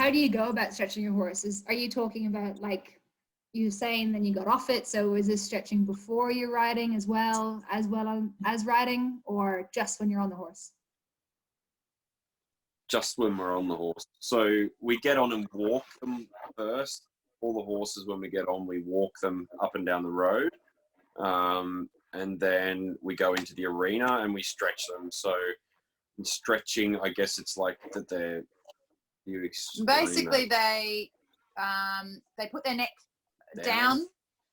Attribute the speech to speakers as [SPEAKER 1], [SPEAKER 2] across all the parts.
[SPEAKER 1] how do you go about stretching your horses? Are you talking about like you saying then you got off it? So is this stretching before you're riding as well as riding, or just when you're on the horse?
[SPEAKER 2] Just when we're on the horse. So we get on and walk them first. All the horses, when we get on, we walk them up and down the road. And then we go into the arena and we stretch them. So in stretching, I guess it's like that they're...
[SPEAKER 3] Basically, they put their neck down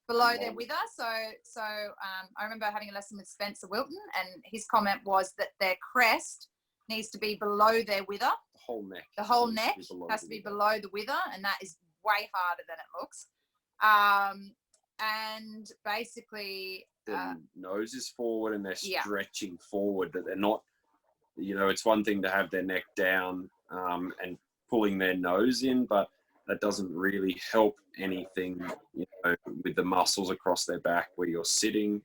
[SPEAKER 3] below their wither. So I remember having a lesson with Spencer Wilton, and his comment was that their crest needs to be below their wither.
[SPEAKER 2] The whole neck.
[SPEAKER 3] The whole neck has to be below the wither, and that is way harder than it looks. And basically...
[SPEAKER 2] the nose is forward and they're stretching forward, that they're not... it's one thing to have their neck down and pulling their nose in, but that doesn't really help anything, with the muscles across their back where you're sitting.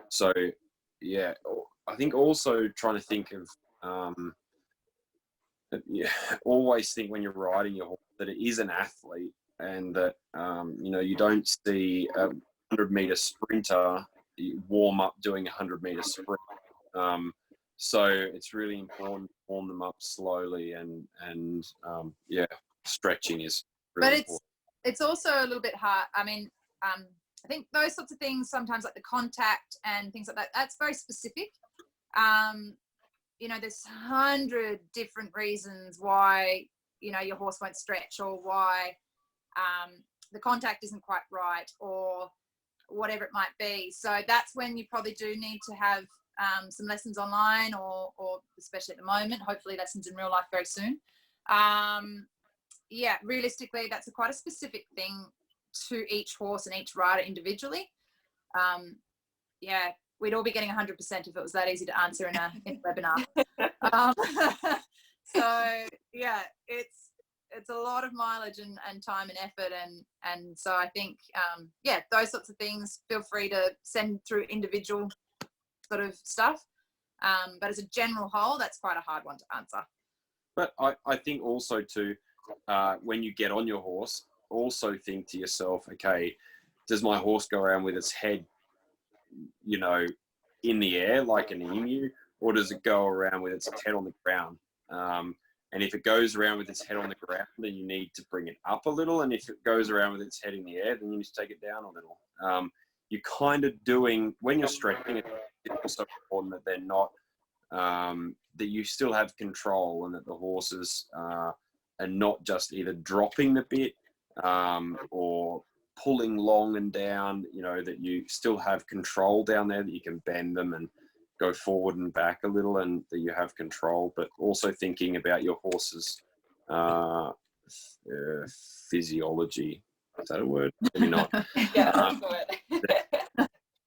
[SPEAKER 2] So, yeah, I think also trying to think of, always think when you're riding your horse that it is an athlete, and that, you don't see a 100-meter sprinter warm up doing a 100-meter sprint. So it's really important to warm them up slowly, and stretching is really important.
[SPEAKER 3] But it's also a little bit hard. I mean, I think those sorts of things sometimes, like the contact and things like that, that's very specific. There's 100 different reasons why, your horse won't stretch, or why the contact isn't quite right, or whatever it might be. So that's when you probably do need to have some lessons online, or especially at the moment, hopefully lessons in real life very soon. Realistically, that's quite a specific thing to each horse and each rider individually. We'd all be getting 100% if it was that easy to answer in a webinar. It's a lot of mileage and time and effort, and so I think those sorts of things, feel free to send through individual sort of stuff, but as a general whole, that's quite a hard one to answer.
[SPEAKER 2] But I think also too, when you get on your horse, also think to yourself, okay, does my horse go around with its head, in the air like an emu, or does it go around with its head on the ground? And if it goes around with its head on the ground, then you need to bring it up a little. And if it goes around with its head in the air, then you need to take it down a little. You're kind of doing, when you're stretching, it's also important that they're not, that you still have control, and that the horses are not just either dropping the bit or pulling long and down, that you still have control down there, that you can bend them and go forward and back a little, and that you have control, but also thinking about your horse's physiology. Is that a word? Maybe not.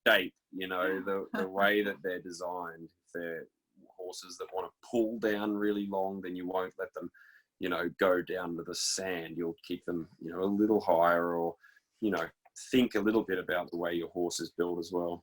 [SPEAKER 2] Shape, the way that they're designed. If they're horses that want to pull down really long, then you won't let them, go down to the sand. You'll keep them, a little higher, or, think a little bit about the way your horse is built as well.